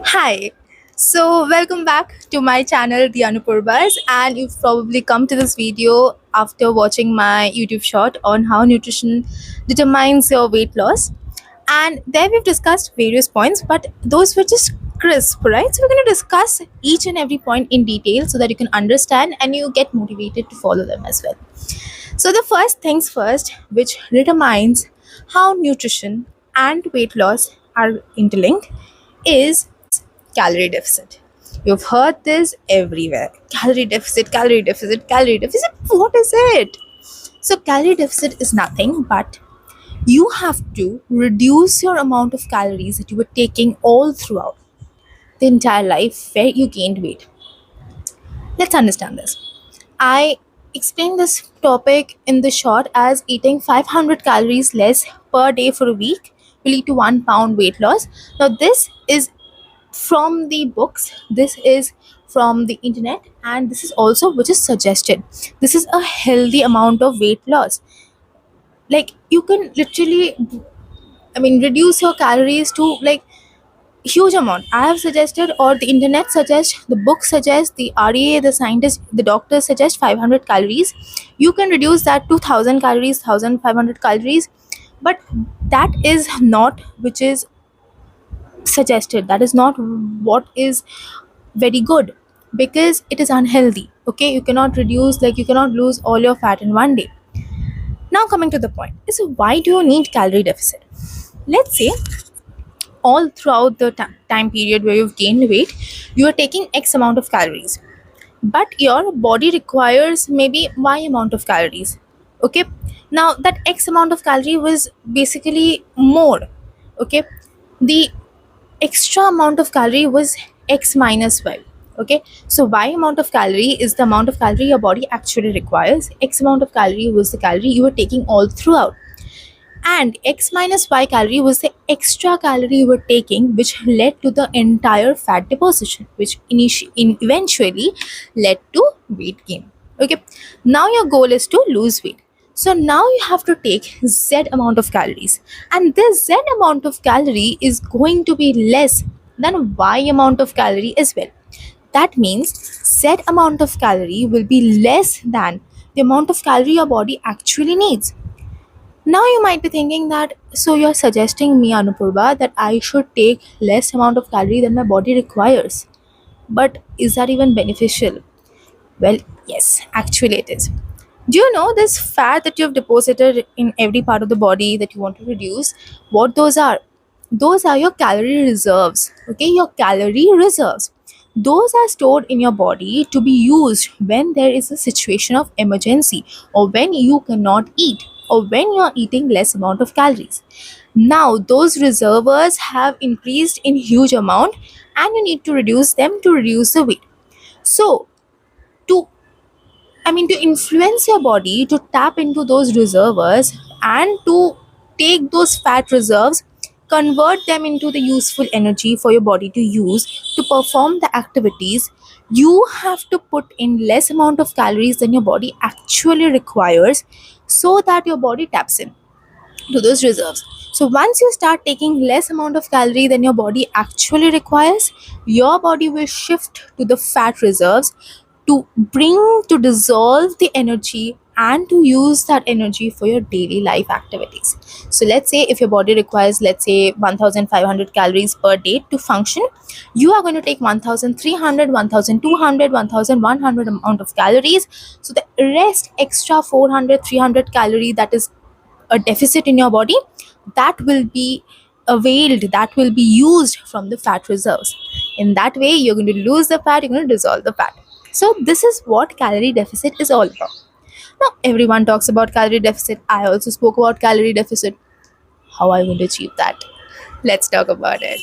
Hi. So, welcome back to my channel, The Anupurbas, and you've probably come to this video after watching my YouTube short on how nutrition determines your weight loss. And there we've discussed various points, but those were just crisp, right? So, we're going to discuss each and every point in detail so that you can understand and you get motivated to follow them as well. So, the first things first, which determines how nutrition and weight loss are interlinked, is calorie deficit. You've heard this everywhere. Calorie deficit, calorie deficit, calorie deficit. What is it? So, calorie deficit is nothing but you have to reduce your amount of calories that you were taking all throughout the entire life where you gained weight. Let's understand this. I explained this topic in the short as eating 500 calories less per day for a week will lead to 1 pound weight loss. Now, this is from the books, this is from the internet, and this is also which is suggested. This is a healthy amount of weight loss. Like, you can literally, reduce your calories to like huge amount. I have suggested, or the internet suggests, the book suggests, the REA, the scientist, the doctor suggest 500 calories. You can reduce that to 1000 calories, 1500 calories, but that is not which is suggested. That is not what is very good, because it is unhealthy. Okay, you cannot reduce, like, you cannot lose all your fat in one day. Now, coming to the point is, why do you need calorie deficit? Let's say all throughout the time period where you've gained weight, you are taking x amount of calories, but your body requires maybe y amount of calories. Okay, now that x amount of calorie was basically more. Okay, the extra amount of calorie was x minus y. Okay, so y amount of calorie is the amount of calorie your body actually requires. X amount of calorie was the calorie you were taking all throughout, and x minus y calorie was the extra calorie you were taking, which led to the entire fat deposition, which eventually led to weight gain. Okay, now your goal is to lose weight. So now you have to take z amount of calories, and this z amount of calorie is going to be less than y amount of calorie as well. That means z amount of calorie will be less than the amount of calorie your body actually needs. Now you might be thinking that, so you're suggesting me, Anupurba, that I should take less amount of calorie than my body requires. But is that even beneficial? Well, yes, actually it is. Do you know this fat that you've deposited in every part of the body that you want to reduce? What those are? Those are your calorie reserves. Okay, your calorie reserves. Those are stored in your body to be used when there is a situation of emergency, or when you cannot eat, or when you're eating less amount of calories. Now those reservoirs have increased in huge amount, and you need to reduce them to reduce the weight. So, to to influence your body to tap into those reservoirs and to take those fat reserves, convert them into the useful energy for your body to use to perform the activities, you have to put in less amount of calories than your body actually requires, so that your body taps in to those reserves. So once you start taking less amount of calorie than your body actually requires, your body will shift to the fat reserves to dissolve the energy and to use that energy for your daily life activities. So let's say if your body requires, let's say, 1500 calories per day to function, you are going to take 1300, 1200, 1100 amount of calories. So the rest extra 400, 300 calorie that is a deficit in your body, that will be availed, that will be used from the fat reserves. In that way, you're going to lose the fat, you're going to dissolve the fat. So this is what calorie deficit is all about. Now everyone talks about calorie deficit. I also spoke about calorie deficit. How I will achieve that? Let's talk about it.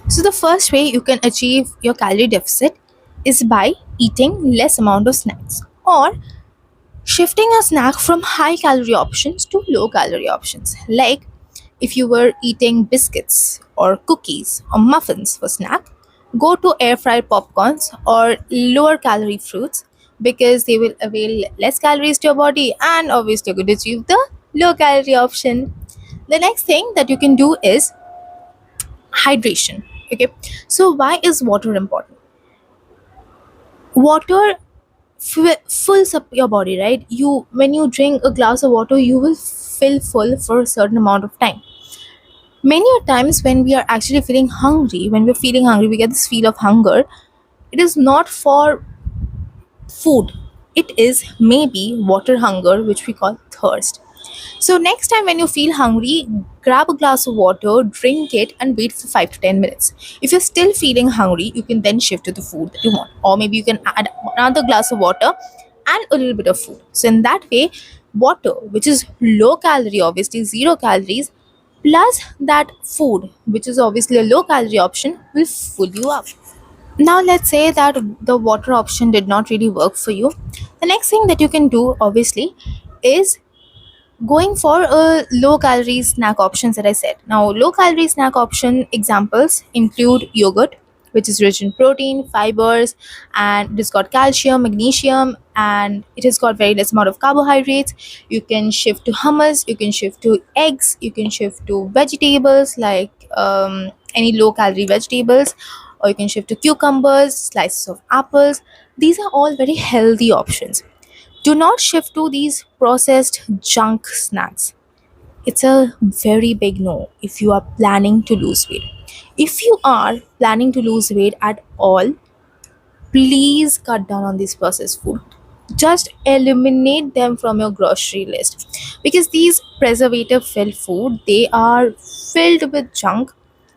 So the first way you can achieve your calorie deficit is by eating less amount of snacks, or shifting a snack from high calorie options to low calorie options. Like, if you were eating biscuits or cookies or muffins for snack, go to air fried popcorns or lower calorie fruits, because they will avail less calories to your body, and obviously you're going to achieve the low calorie option. The next thing that you can do is hydration. Okay, so why is water important? Water fills up your body, right? You, when you drink a glass of water, you will feel full for a certain amount of time. Many a times when we are actually feeling hungry, when we're feeling hungry, we get this feel of hunger. It is not for food, it is maybe water hunger, which we call thirst. So next time when you feel hungry, grab a glass of water, drink it, and wait for 5 to 10 minutes. If you're still feeling hungry, you can then shift to the food that you want, or maybe you can add another glass of water and a little bit of food. So in that way, water, which is low calorie, obviously 0 calories, plus that food, which is obviously a low calorie option, will fill you up. Now let's say that the water option did not really work for you. The next thing that you can do, obviously, is going for a low calorie snack options that I said. Now low calorie snack option examples include yogurt, which is rich in protein, fibers, and it has got calcium, magnesium, and it has got very less amount of carbohydrates. You can shift to hummus, you can shift to eggs, you can shift to vegetables like any low calorie vegetables, or you can shift to cucumbers, slices of apples. These are all very healthy options. Do not shift to these processed junk snacks. It's a very big no if you are planning to lose weight. If you are planning to lose weight at all, please cut down on this processed food. Just eliminate them from your grocery list, because these preservative filled food, they are filled with junk.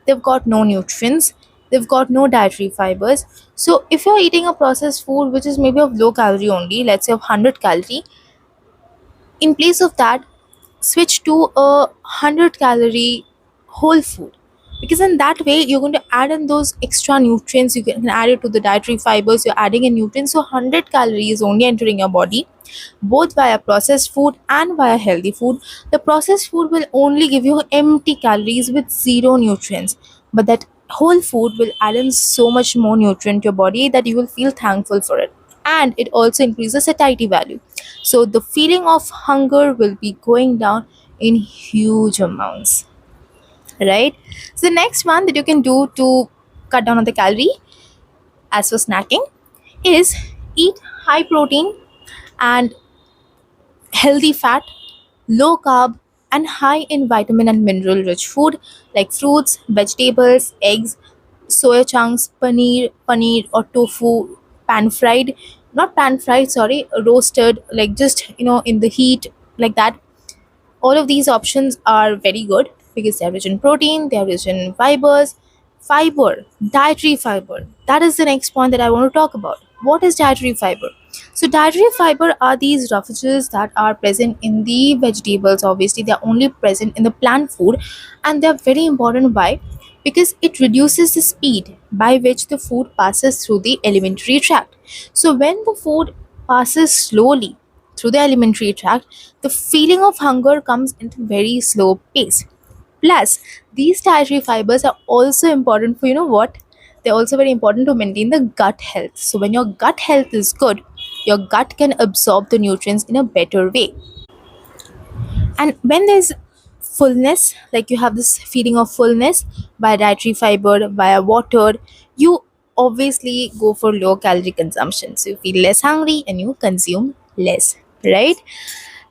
They've got no nutrients, they've got no dietary fibers. So if you're eating a processed food which is maybe of low calorie only, let's say of 100 calorie, in place of that, switch to a 100 calorie whole food, because in that way you're going to add in those extra nutrients. You can add it to the dietary fibers, you're adding in nutrients. So 100 calories only entering your body, both via processed food and via healthy food. The processed food will only give you empty calories with zero nutrients, but that whole food will add in so much more nutrient to your body that you will feel thankful for it. And it also increases satiety value, so the feeling of hunger will be going down in huge amounts, right? So the next one that you can do to cut down on the calorie as for snacking is eat high protein and healthy fat, low carb, and high in vitamin and mineral rich food like fruits, vegetables, eggs, soya chunks, paneer or tofu, pan fried, not pan fried, sorry, roasted, like just in the heat, like that. All of these options are very good because they're rich in protein, they're rich in fibers. Fiber, dietary fiber. That is the next point that I want to talk about. What is dietary fiber? So, dietary fiber are these roughages that are present in the vegetables. Obviously, they are only present in the plant food, and they are very important. Why? Because it reduces the speed by which the food passes through the alimentary tract. So, when the food passes slowly through the alimentary tract, the feeling of hunger comes at a very slow pace. Plus, these dietary fibers are also important for, what? They're also very important to maintain the gut health. So, when your gut health is good, your gut can absorb the nutrients in a better way. And when there's fullness, like you have this feeling of fullness by dietary fiber, via water, you obviously go for low calorie consumption. So, you feel less hungry and you consume less, right?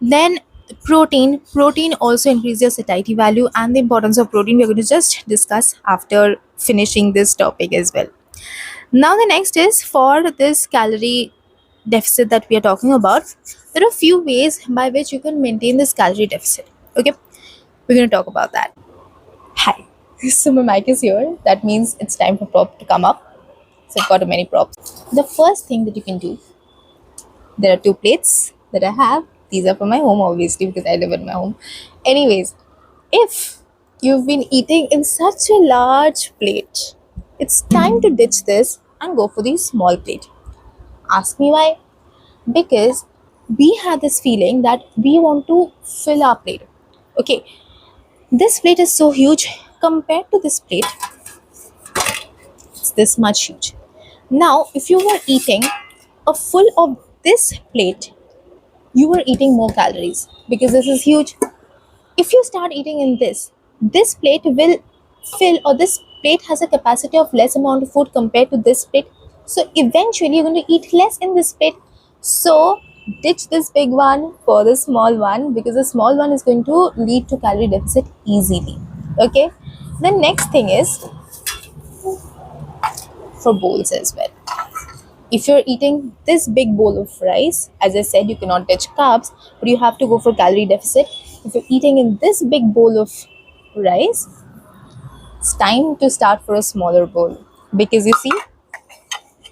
Then protein also increases your satiety value, and the importance of protein we're going to just discuss after finishing this topic as well. Now the next is, for this calorie deficit that we are talking about, there are a few ways by which you can maintain this calorie deficit. Okay, we're going to talk about that. Hi. So my mic is here, that means it's time for prop to come up. So I've got many props. The first thing that you can do, there are two plates that I have. These are for my home, obviously, because I live in my home. Anyways, if you've been eating in such a large plate, it's time to ditch this and go for the small plate. Ask me why? Because we have this feeling that we want to fill our plate. Okay, this plate is so huge. Compared to this plate, it's this much huge. Now, if you were eating a full of this plate, you are eating more calories because this is huge. If you start eating in this plate will fill, or this plate has a capacity of less amount of food compared to this plate. So eventually you're going to eat less in this plate. So ditch this big one for the small one, because the small one is going to lead to calorie deficit easily. Okay. The next thing is for bowls as well. If you're eating this big bowl of rice, as I said, you cannot touch carbs, but you have to go for calorie deficit. If you're eating in this big bowl of rice, it's time to start for a smaller bowl, because you see,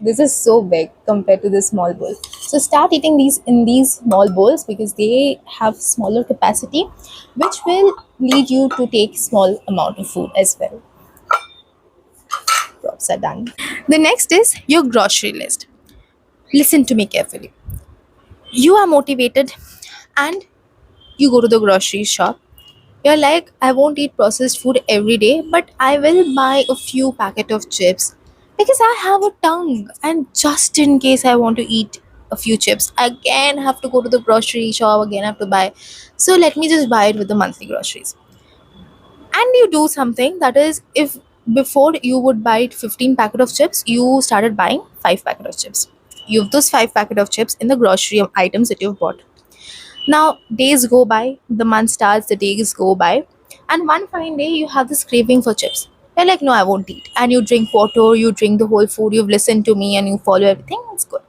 this is so big compared to this small bowl. So start eating these in these small bowls, because they have smaller capacity, which will lead you to take small amount of food as well. Props are done. The next is your grocery list. Listen to me carefully. You are motivated and you go to the grocery shop. You're like, I won't eat processed food every day, but I will buy a few packet of chips because I have a tongue, and just in case I want to eat a few chips, again have to go to the grocery shop, again have to buy. So let me just buy it with the monthly groceries. And you do something, that is, if before you would buy 15 packet of chips, you started buying 5 packet of chips. You have those 5 packet of chips in the grocery items that you've bought. Now, days go by, the month starts, the days go by, and one fine day you have this craving for chips. You're like, no, I won't eat. And you drink water, you drink the whole food, you've listened to me, and you follow everything, it's good.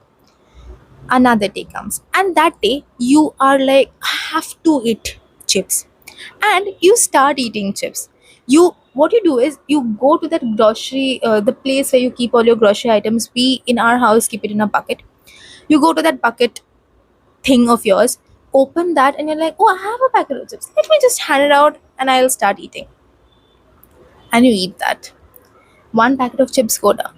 Another day comes, and that day you are like, I have to eat chips. And you start eating chips. What you do is you go to that grocery, the place where you keep all your grocery items. We in our house keep it in a bucket. You go to that bucket thing of yours, open that, and you're like, oh, I have a packet of chips. Let me just hand it out and I'll start eating. And you eat that. One packet of chips go down.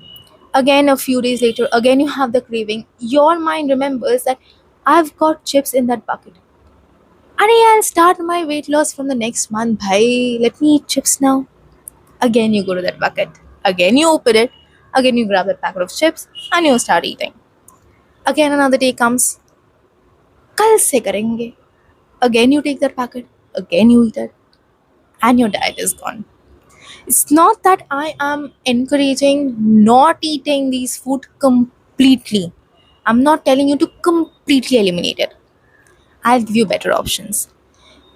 Again, a few days later, again you have the craving. Your mind remembers that I've got chips in that bucket. And I'll start my weight loss from the next month. Bhai, let me eat chips now. Again, you go to that bucket. Again, you open it. Again, you grab that packet of chips and you start eating. Again, another day comes. कल से करेंगे. Again you take that packet, again you eat it, and your diet is gone. It's not that I am encouraging not eating these food completely. I'm not telling you to completely eliminate it. I'll give you better options.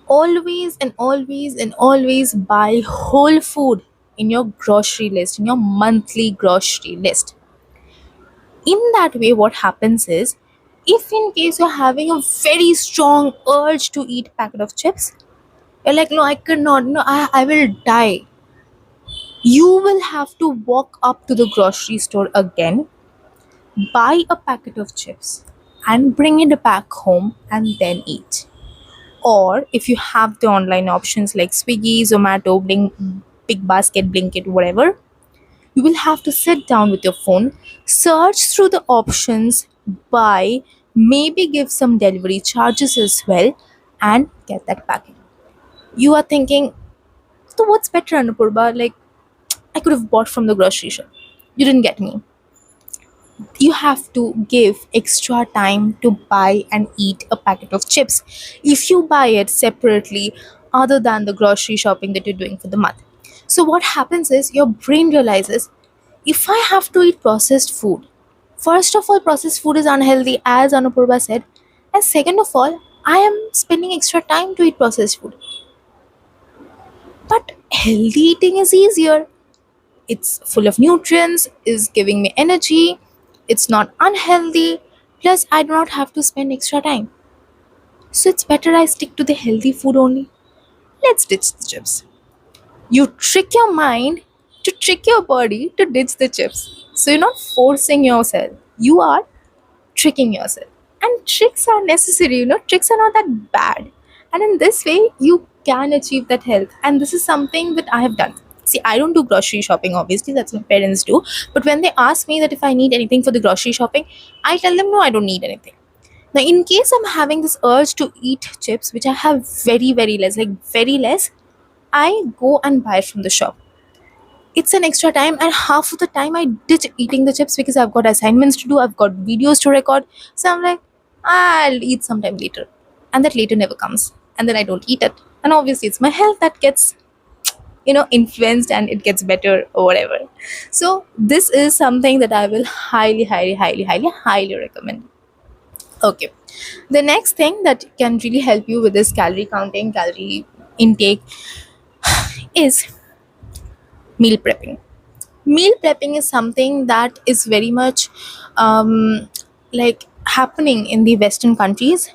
Always and always and always buy whole food in your grocery list, in your monthly grocery list. In that way, what happens is, if in case you're having a very strong urge to eat packet of chips, you're like, no, I cannot, no, I will die. You will have to walk up to the grocery store again, buy a packet of chips, and bring it back home and then eat. Or if you have the online options like Swiggy, Zomato, Big Basket, Blinkit, whatever, you will have to sit down with your phone, search through the options, buy, maybe give some delivery charges as well, and get that packet. You are thinking, so what's better, Anupurba? Like, I could have bought from the grocery shop. You didn't get me. You have to give extra time to buy and eat a packet of chips if you buy it separately, other than the grocery shopping that you're doing for the month. So what happens is, your brain realizes, if I have to eat processed food, first of all, processed food is unhealthy, as Anupurba said, and second of all, I am spending extra time to eat processed food. But healthy eating is easier. It's full of nutrients, is giving me energy, it's not unhealthy, plus I do not have to spend extra time. So it's better I stick to the healthy food only. Let's ditch the chips. You trick your mind to trick your body to ditch the chips. So you're not forcing yourself, you are tricking yourself. And tricks are necessary, tricks are not that bad. And in this way, you can achieve that health. And this is something that I have done. See, I don't do grocery shopping, obviously, that's my parents do. But when they ask me that if I need anything for the grocery shopping, I tell them no, I don't need anything. Now, in case I'm having this urge to eat chips, which I have very, very less, like very less, I go and buy it from the shop. It's an extra time, and half of the time I ditch eating the chips because I've got assignments to do, I've got videos to record. So I'm like, I'll eat sometime later. And that later never comes. And then I don't eat it. And obviously, it's my health that gets influenced and it gets better or whatever. So this is something that I will highly, highly, highly, highly, highly recommend. Okay, the next thing that can really help you with this calorie counting, calorie intake is meal prepping. Meal prepping is something that is very much like happening in the Western countries.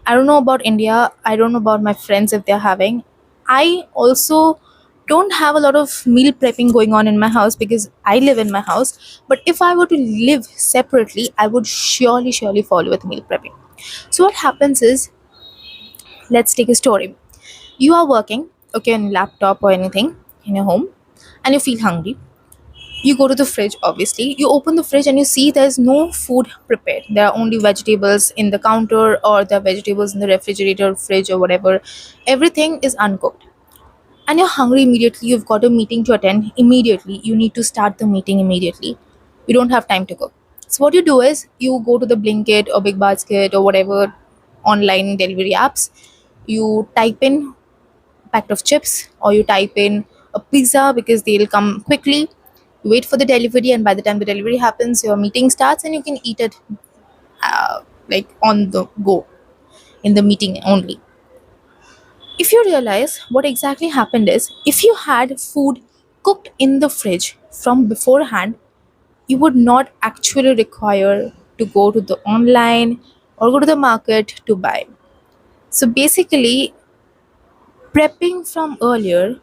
I don't know about India, I don't know about my friends if they're having. I also don't have a lot of meal prepping going on in my house because I live in my house. But if I were to live separately, I would surely follow with meal prepping. So what happens is, let's take a story. You are working, okay, on laptop or anything in your home, and you feel hungry. You go to the fridge, obviously you open the fridge and you see there's no food prepared. There are only vegetables in the counter, or the vegetables in the refrigerator, fridge, or whatever. Everything is uncooked, and you're hungry immediately. You've got a meeting to attend immediately. You need to start the meeting immediately. You don't have time to cook. So what you do is you go to the Blinkit or Big Basket or whatever online delivery apps. You type in packet of chips, or you type in a pizza because they'll come quickly. You wait for the delivery, and by the time the delivery happens, your meeting starts and you can eat it like on the go, in the meeting only. If you realize, what exactly happened is, if you had food cooked in the fridge from beforehand, you would not actually require to go to the online or go to the market to buy. So basically, prepping from earlier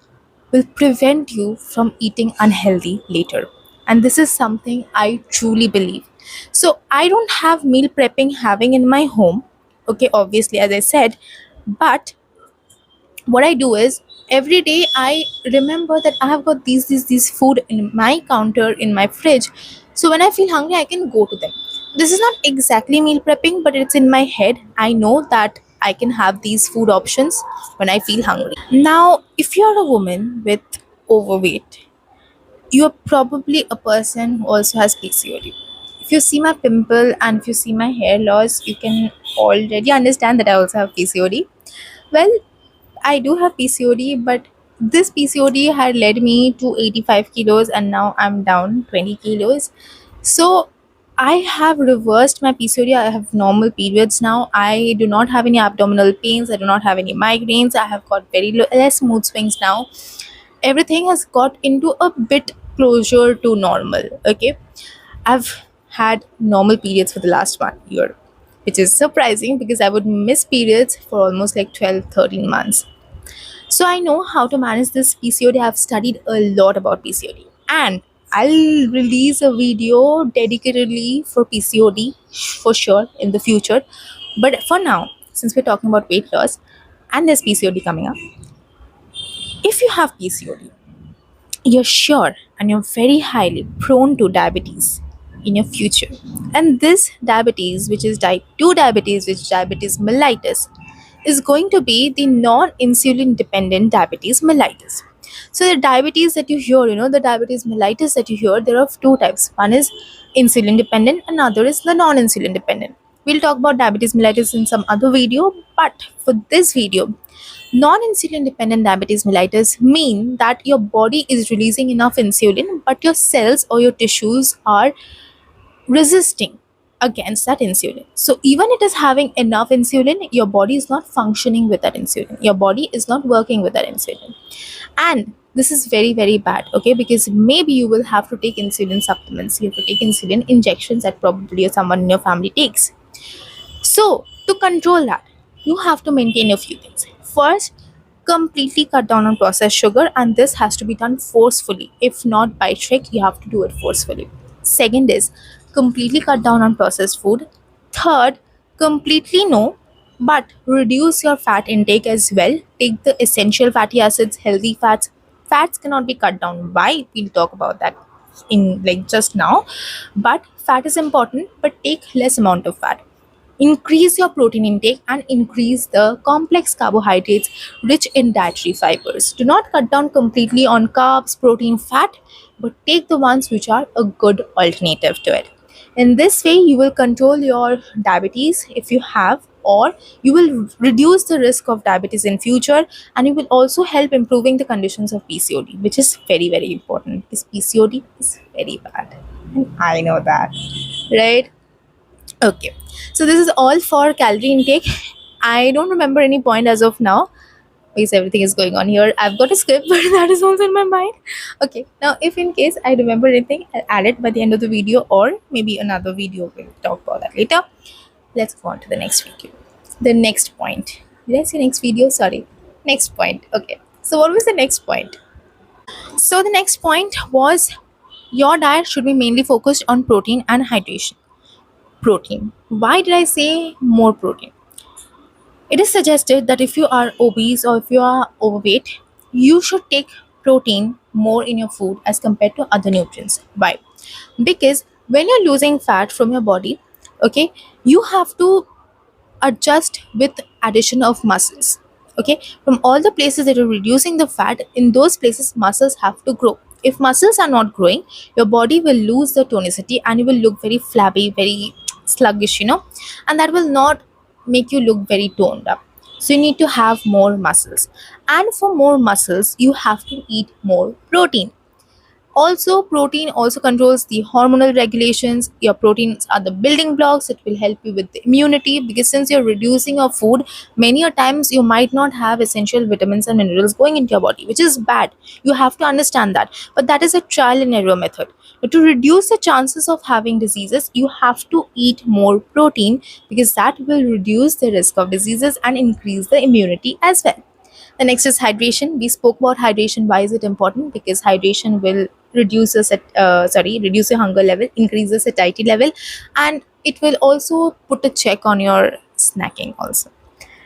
will prevent you from eating unhealthy later. And this is something I truly believe. So I don't have meal prepping having in my home. Okay, obviously, as I said, but what I do is, every day I remember that I have got these food in my counter in my fridge. So when I feel hungry, I can go to them. This is not exactly meal prepping, but it's in my head. I know that I can have these food options when I feel hungry. Now, if you're a woman with overweight, you're probably a person who also has PCOD. If you see my pimple and if you see my hair loss, you can already understand that I also have PCOD. Well, I do have PCOD, but this PCOD had led me to 85 kilos and now I'm down 20 kilos. So I have reversed my PCOD. I have normal periods now. I do not have any abdominal pains. I do not have any migraines. I have got very less mood swings now. Everything has got into a bit closer to normal. Okay. I've had normal periods for the last 1 year, which is surprising because I would miss periods for almost like 12, 13 months. So I know how to manage this PCOD. I've studied a lot about PCOD, and I'll release a video dedicatedly for PCOD for sure in the future. But for now, since we're talking about weight loss and there's PCOD coming up, if you have PCOD, you're sure and you're very highly prone to diabetes in your future. And this diabetes, which is type 2 diabetes, which is diabetes mellitus, is going to be the non-insulin dependent diabetes mellitus. So the diabetes that you hear, the diabetes mellitus that you hear, there are two types. One is insulin dependent, another is the non-insulin dependent. We'll talk about diabetes mellitus in some other video, but for this video, non-insulin dependent diabetes mellitus mean that your body is releasing enough insulin, but your cells or your tissues are resisting against that insulin. So even it is having enough insulin, your body is not functioning with that insulin. Your body is not working with that insulin. And this is very, very bad, okay? Because maybe you will have to take insulin supplements. You have to take insulin injections that probably someone in your family takes. So to control that, you have to maintain a few things. First, completely cut down on processed sugar, and this has to be done forcefully. If not by trick, you have to do it forcefully. Second is completely cut down on processed food. Third, completely no, but reduce your fat intake as well. Take the essential fatty acids, healthy fats. Fats cannot be cut down. Why? We'll talk about that in like just now. But fat is important, but take less amount of fat. Increase your protein intake and increase the complex carbohydrates rich in dietary fibers. Do not cut down completely on carbs, protein, fat, but take the ones which are a good alternative to it. In this way, you will control your diabetes if you have, or you will reduce the risk of diabetes in future, and you will also help improving the conditions of PCOD, which is very very important because PCOD is very bad, and I know that, right? Okay, so this is all for calorie intake. I don't remember any point as of now because everything is going on here. I've got a script, but that is also in my mind. Okay, now if in case I remember anything, I'll add it by the end of the video, or maybe another video. We'll talk about that later. Let's go on to the next video. The next point. Did I say next video? Sorry. Next point. Okay. So what was the next point? So the next point was your diet should be mainly focused on protein and hydration. Protein. Why did I say more protein? It is suggested that if you are obese or if you are overweight, you should take protein more in your food as compared to other nutrients. Why? Because when you're losing fat from your body, okay, you have to adjust with addition of muscles. Okay, from all the places that you're reducing the fat, in those places muscles have to grow. If muscles are not growing, your body will lose the tonicity and you will look very flabby, very sluggish, and that will not make you look very toned up. So you need to have more muscles, and for more muscles you have to eat more protein. Also, protein also controls the hormonal regulations. Your proteins are the building blocks. It will help you with the immunity, because since you're reducing your food, many a times you might not have essential vitamins and minerals going into your body, which is bad. You have to understand that. But that is a trial and error method. But to reduce the chances of having diseases, you have to eat more protein, because that will reduce the risk of diseases and increase the immunity as well. The next is hydration. We spoke about hydration. Why is it important? Because hydration will reduce your hunger level, increase the satiety level, and it will also put a check on your snacking also,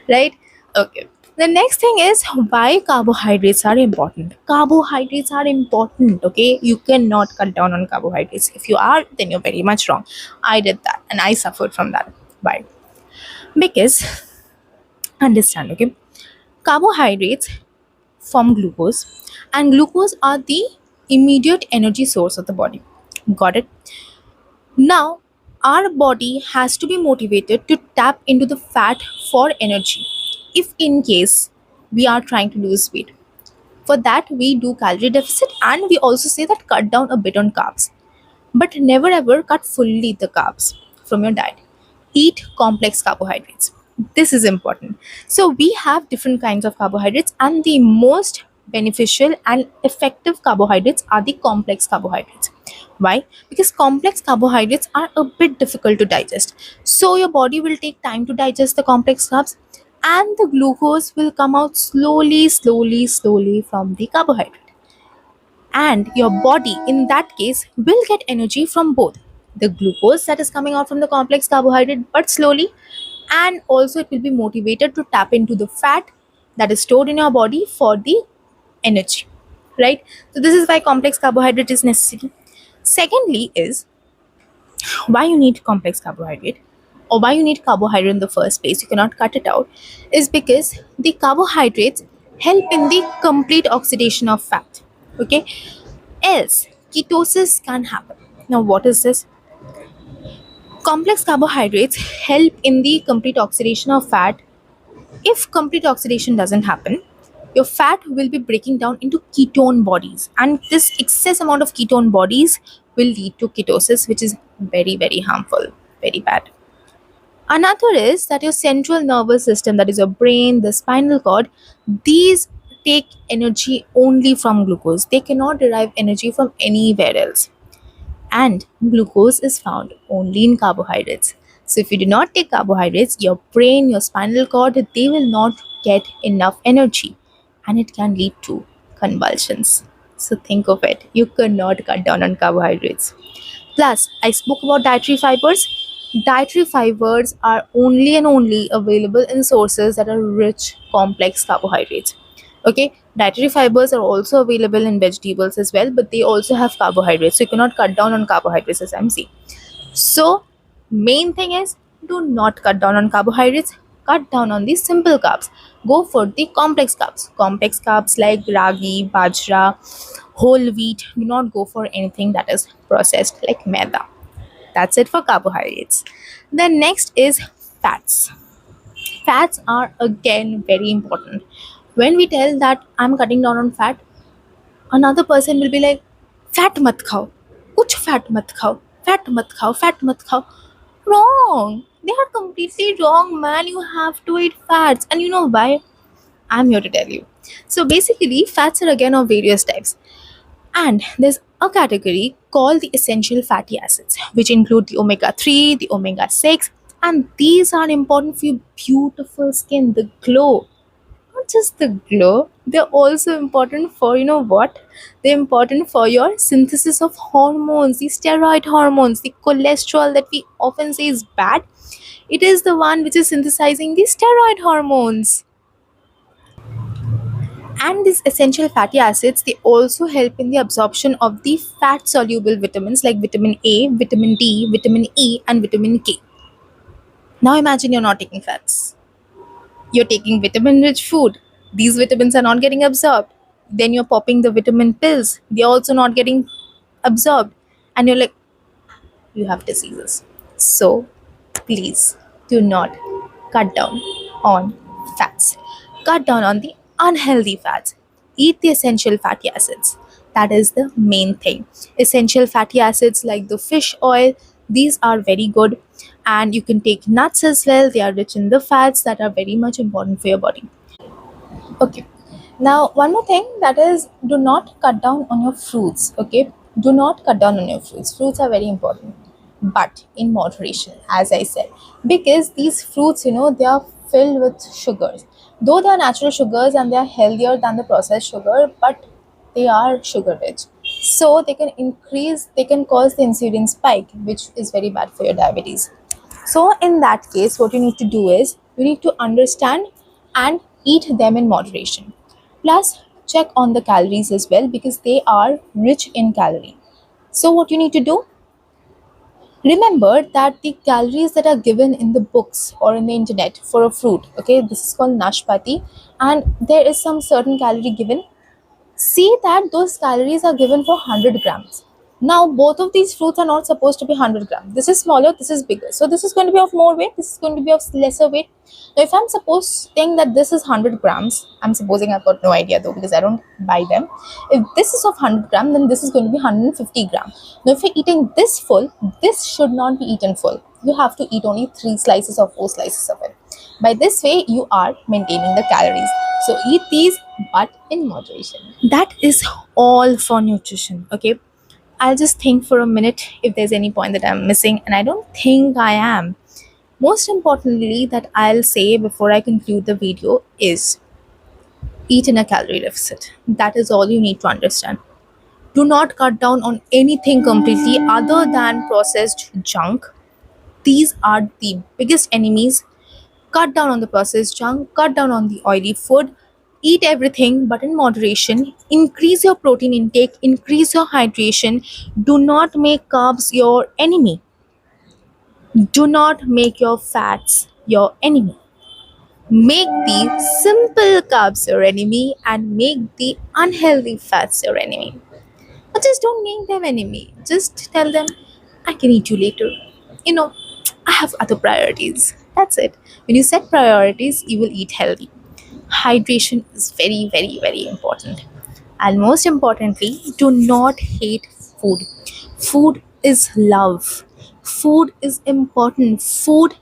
right? Okay. The next thing is why carbohydrates are important. Carbohydrates are important. Okay, you cannot cut down on carbohydrates. If you are, then you're very much wrong. I did that, and I suffered from that. Why? Because understand. Okay, carbohydrates form glucose, and glucose are the immediate energy source of the body. Got it? Now, our body has to be motivated to tap into the fat for energy if in case we are trying to lose weight. For that, we do calorie deficit, and we also say that cut down a bit on carbs, but never ever cut fully the carbs from your diet. Eat complex carbohydrates. This is important. So we have different kinds of carbohydrates, and the most beneficial and effective carbohydrates are the complex carbohydrates. Why? Because complex carbohydrates are a bit difficult to digest. So your body will take time to digest the complex carbs, and the glucose will come out slowly from the carbohydrate, and your body in that case will get energy from both the glucose that is coming out from the complex carbohydrate but slowly, and also it will be motivated to tap into the fat that is stored in your body for the energy, right? So this is why complex carbohydrate is necessary. Secondly is why you need complex carbohydrate, or why you need carbohydrate in the first place, you cannot cut it out, is because the carbohydrates help in the complete oxidation of fat. Okay, else ketosis can happen. Now what is this? Complex carbohydrates help in the complete oxidation of fat. If complete oxidation doesn't happen, your fat will be breaking down into ketone bodies, and this excess amount of ketone bodies will lead to ketosis, which is very very harmful, very bad. Another is that your central nervous system, that is your brain, the spinal cord, these take energy only from glucose. They cannot derive energy from anywhere else. And glucose is found only in carbohydrates. So if you do not take carbohydrates, your brain, your spinal cord, they will not get enough energy, and it can lead to convulsions. So think of it. You cannot cut down on carbohydrates. Plus, I spoke about dietary fibers. Dietary fibers are only and only available in sources that are rich, complex carbohydrates. Okay, dietary fibers are also available in vegetables as well, but they also have carbohydrates. So you cannot cut down on carbohydrates, as I'm saying. So, main thing is, do not cut down on carbohydrates. Cut down on the simple carbs. Go for the complex carbs. Complex carbs like ragi, bajra, whole wheat. Do not go for anything that is processed like maida. That's it for carbohydrates. The next is fats. Fats are again very important. When we tell that I'm cutting down on fat, another person will be like, fat mat khao, kuch fat mat khao, fat mat khao, fat mat khao. Wrong. They are completely wrong, man. You have to eat fats. And you know why? I'm here to tell you. So basically, fats are again of various types. And there's a category called the essential fatty acids, which include the omega 3, the omega 6, and these are important for your beautiful skin, the glow. Not just the glow, they're also important for, you know what? They're important for your synthesis of hormones, the steroid hormones, the cholesterol that we often say is bad. It is the one which is synthesizing the steroid hormones. And these essential fatty acids, they also help in the absorption of the fat soluble vitamins like vitamin A, vitamin D, vitamin E, and vitamin K. Now imagine you're not taking fats. You're taking vitamin rich food. These vitamins are not getting absorbed. Then you're popping the vitamin pills. They're also not getting absorbed. And you're like, you have diseases. So please do not cut down on fats. Cut down on the unhealthy fats. Eat the essential fatty acids. That is the main thing. Essential fatty acids like the fish oil, these are very good. And you can take nuts as well. They are rich in the fats that are very much important for your body. Okay. Now, one more thing, that is, do not cut down on your fruits. Okay. Do not cut down on your fruits. Fruits are very important, but in moderation, as I said, because these fruits, they are filled with sugars. Though they are natural sugars and they are healthier than the processed sugar, but they are sugar rich. So they can cause the insulin spike, which is very bad for your diabetes. So, in that case, what you need to do is you need to understand and eat them in moderation. Plus, check on the calories as well because they are rich in calorie. So, what you need to do? Remember that the calories that are given in the books or in the internet for a fruit, okay, this is called Nashpati, and there is some certain calorie given. See that those calories are given for 100 grams. Now, both of these fruits are not supposed to be 100 grams. This is smaller, this is bigger. So, this is going to be of more weight, this is going to be of lesser weight. Now, if I'm supposing that this is 100 grams, I'm supposing, I've got no idea though because I don't buy them. If this is of 100 grams, then this is going to be 150 grams. Now, if you're eating this full, this should not be eaten full. You have to eat only 3 slices or 4 slices of it. By this way, you are maintaining the calories. So eat these, but in moderation. That is all for nutrition. Okay. I'll just think for a minute if there's any point that I'm missing, and I don't think I am. Most importantly, that I'll say before I conclude the video is eat in a calorie deficit. That is all you need to understand. Do not cut down on anything completely other than processed junk. These are the biggest enemies. Cut down on the processed junk, cut down on the oily food, eat everything but in moderation, increase your protein intake, increase your hydration. Do not make carbs your enemy. Do not make your fats your enemy. Make the simple carbs your enemy and make the unhealthy fats your enemy. But just don't make them enemy. Just tell them, I can eat you later. You know, I have other priorities. That's it. When you set priorities, you will eat healthy. Hydration is very, very, very important. And most importantly, do not hate food. Food is love. Food is important. Food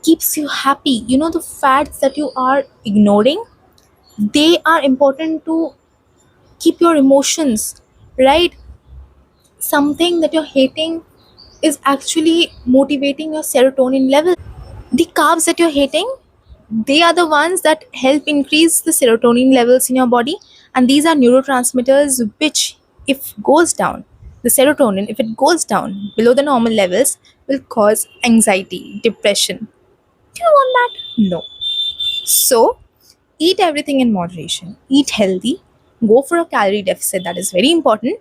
keeps you happy. You know, the fats that you are ignoring, they are important to keep your emotions right. Something that you're hating is actually motivating your serotonin level. The carbs that you're hating, they are the ones that help increase the serotonin levels in your body, and these are neurotransmitters which, if goes down, the serotonin, if it goes down below the normal levels, will cause anxiety, depression. Do you want that? No. So eat everything in moderation, eat healthy, go for a calorie deficit, that is very important.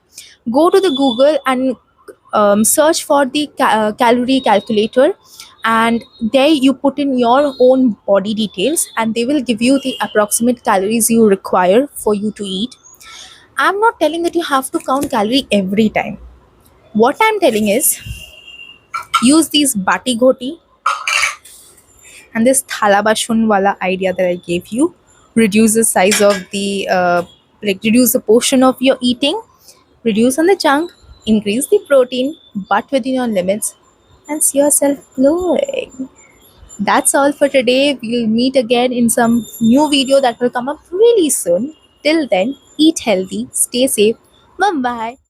Go to the Google and search for the calorie calculator, and there you put in your own body details and they will give you the approximate calories you require for you to eat. I'm not telling that you have to count calorie every time. What I'm telling is use these bati ghoti And this thalabashun wala idea that I gave you, reduce the size of the reduce the portion of your eating, reduce on the junk, increase the protein, but within your limits, and see yourself glowing. That's all for today. We'll meet again in some new video that will come up really soon. Till then, eat healthy, stay safe. Bye bye.